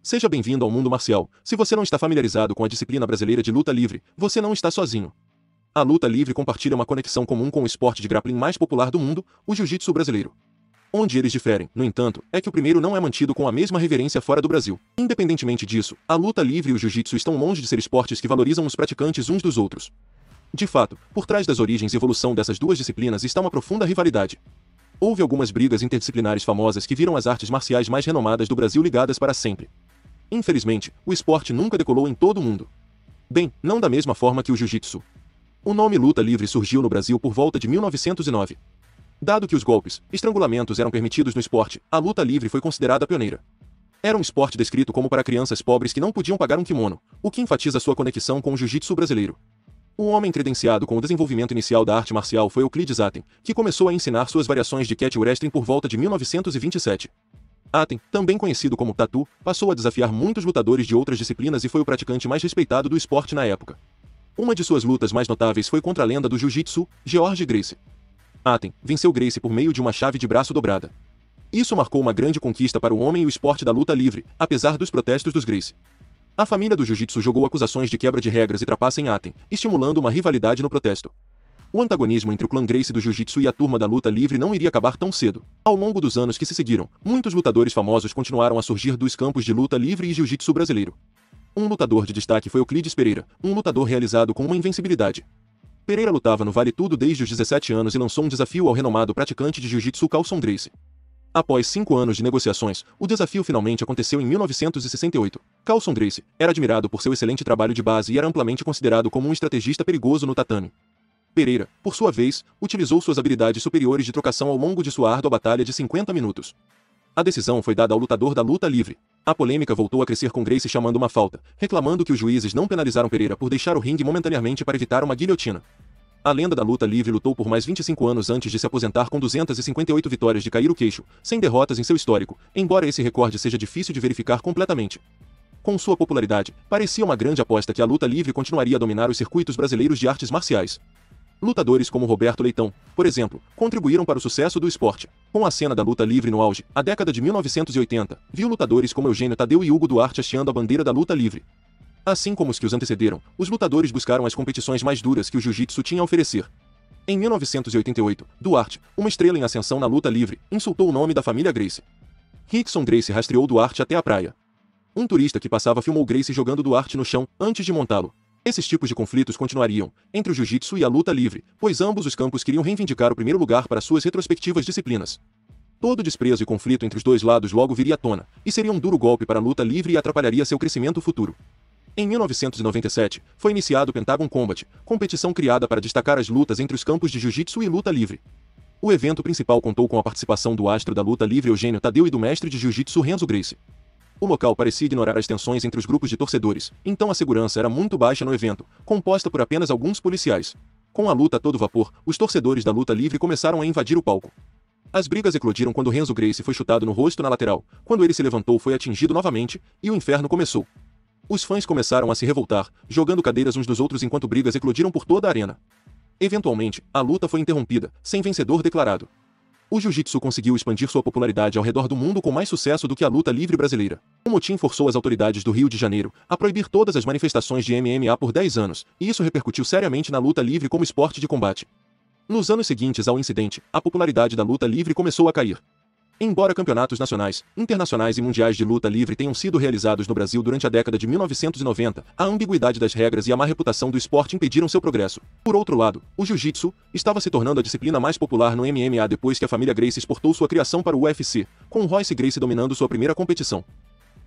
Seja bem-vindo ao mundo marcial. Se você não está familiarizado com a disciplina brasileira de luta livre, você não está sozinho. A luta livre compartilha uma conexão comum com o esporte de grappling mais popular do mundo, o jiu-jitsu brasileiro. Onde eles diferem, no entanto, é que o primeiro não é mantido com a mesma reverência fora do Brasil. Independentemente disso, a luta livre e o jiu-jitsu estão longe de ser esportes que valorizam os praticantes uns dos outros. De fato, por trás das origens e evolução dessas duas disciplinas está uma profunda rivalidade. Houve algumas brigas interdisciplinares famosas que viram as artes marciais mais renomadas do Brasil ligadas para sempre. Infelizmente, o esporte nunca decolou em todo o mundo. Bem, não da mesma forma que o jiu-jitsu. O nome luta livre surgiu no Brasil por volta de 1909. Dado que os golpes, estrangulamentos eram permitidos no esporte, a luta livre foi considerada pioneira. Era um esporte descrito como para crianças pobres que não podiam pagar um kimono, o que enfatiza sua conexão com o jiu-jitsu brasileiro. O homem credenciado com o desenvolvimento inicial da arte marcial foi Euclides Aten, que começou a ensinar suas variações de catch wrestling por volta de 1927. Aten, também conhecido como Tatu, passou a desafiar muitos lutadores de outras disciplinas e foi o praticante mais respeitado do esporte na época. Uma de suas lutas mais notáveis foi contra a lenda do jiu-jitsu, George Gracie. Aten venceu Gracie por meio de uma chave de braço dobrada. Isso marcou uma grande conquista para o homem e o esporte da luta livre, apesar dos protestos dos Gracie. A família do jiu-jitsu jogou acusações de quebra de regras e trapaça em Aten, estimulando uma rivalidade no protesto. O antagonismo entre o clã Gracie do jiu-jitsu e a turma da luta livre não iria acabar tão cedo. Ao longo dos anos que se seguiram, muitos lutadores famosos continuaram a surgir dos campos de luta livre e jiu-jitsu brasileiro. Um lutador de destaque foi Euclides Pereira, um lutador realizado com uma invencibilidade. Pereira lutava no Vale Tudo desde os 17 anos e lançou um desafio ao renomado praticante de jiu-jitsu Carlson Gracie. Após 5 anos de negociações, o desafio finalmente aconteceu em 1968. Carlson Gracie era admirado por seu excelente trabalho de base e era amplamente considerado como um estrategista perigoso no tatame. Pereira, por sua vez, utilizou suas habilidades superiores de trocação ao longo de sua árdua batalha de 50 minutos. A decisão foi dada ao lutador da luta livre. A polêmica voltou a crescer com Gracie chamando uma falta, reclamando que os juízes não penalizaram Pereira por deixar o ringue momentaneamente para evitar uma guilhotina. A lenda da luta livre lutou por mais 25 anos antes de se aposentar com 258 vitórias de cair o queixo, sem derrotas em seu histórico, embora esse recorde seja difícil de verificar completamente. Com sua popularidade, parecia uma grande aposta que a luta livre continuaria a dominar os circuitos brasileiros de artes marciais. Lutadores como Roberto Leitão, por exemplo, contribuíram para o sucesso do esporte. Com a cena da luta livre no auge, a década de 1980, viu lutadores como Eugênio Tadeu e Hugo Duarte hasteando a bandeira da luta livre. Assim como os que os antecederam, os lutadores buscaram as competições mais duras que o jiu-jitsu tinha a oferecer. Em 1988, Duarte, uma estrela em ascensão na luta livre, insultou o nome da família Gracie. Rickson Gracie rastreou Duarte até a praia. Um turista que passava filmou Gracie jogando Duarte no chão, antes de montá-lo. Esses tipos de conflitos continuariam, entre o jiu-jitsu e a luta livre, pois ambos os campos queriam reivindicar o primeiro lugar para suas retrospectivas disciplinas. Todo desprezo e conflito entre os dois lados logo viria à tona, e seria um duro golpe para a luta livre e atrapalharia seu crescimento futuro. Em 1997, foi iniciado o Pentagon Combat, competição criada para destacar as lutas entre os campos de jiu-jitsu e luta livre. O evento principal contou com a participação do astro da luta livre Eugênio Tadeu e do mestre de jiu-jitsu Renzo Gracie. O local parecia ignorar as tensões entre os grupos de torcedores, então a segurança era muito baixa no evento, composta por apenas alguns policiais. Com a luta a todo vapor, os torcedores da luta livre começaram a invadir o palco. As brigas eclodiram quando Renzo Gracie foi chutado no rosto na lateral, quando ele se levantou foi atingido novamente, e o inferno começou. Os fãs começaram a se revoltar, jogando cadeiras uns nos outros enquanto brigas eclodiram por toda a arena. Eventualmente, a luta foi interrompida, sem vencedor declarado. O jiu-jitsu conseguiu expandir sua popularidade ao redor do mundo com mais sucesso do que a luta livre brasileira. O motim forçou as autoridades do Rio de Janeiro a proibir todas as manifestações de MMA por 10 anos, e isso repercutiu seriamente na luta livre como esporte de combate. Nos anos seguintes ao incidente, a popularidade da luta livre começou a cair. Embora campeonatos nacionais, internacionais e mundiais de luta livre tenham sido realizados no Brasil durante a década de 1990, a ambiguidade das regras e a má reputação do esporte impediram seu progresso. Por outro lado, o jiu-jitsu estava se tornando a disciplina mais popular no MMA depois que a família Gracie exportou sua criação para o UFC, com Royce Gracie dominando sua primeira competição.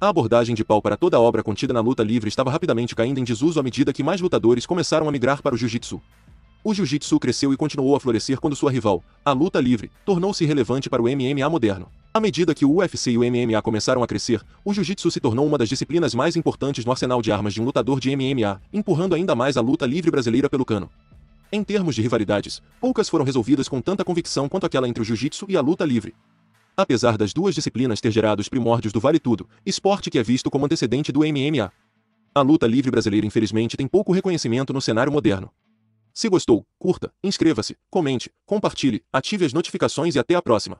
A abordagem de pau para toda a obra contida na luta livre estava rapidamente caindo em desuso à medida que mais lutadores começaram a migrar para o jiu-jitsu. O jiu-jitsu cresceu e continuou a florescer quando sua rival, a luta livre, tornou-se relevante para o MMA moderno. À medida que o UFC e o MMA começaram a crescer, o jiu-jitsu se tornou uma das disciplinas mais importantes no arsenal de armas de um lutador de MMA, empurrando ainda mais a luta livre brasileira pelo cano. Em termos de rivalidades, poucas foram resolvidas com tanta convicção quanto aquela entre o jiu-jitsu e a luta livre. Apesar das duas disciplinas ter gerado os primórdios do Vale Tudo, esporte que é visto como antecedente do MMA. A luta livre brasileira infelizmente tem pouco reconhecimento no cenário moderno. Se gostou, curta, inscreva-se, comente, compartilhe, ative as notificações e até a próxima.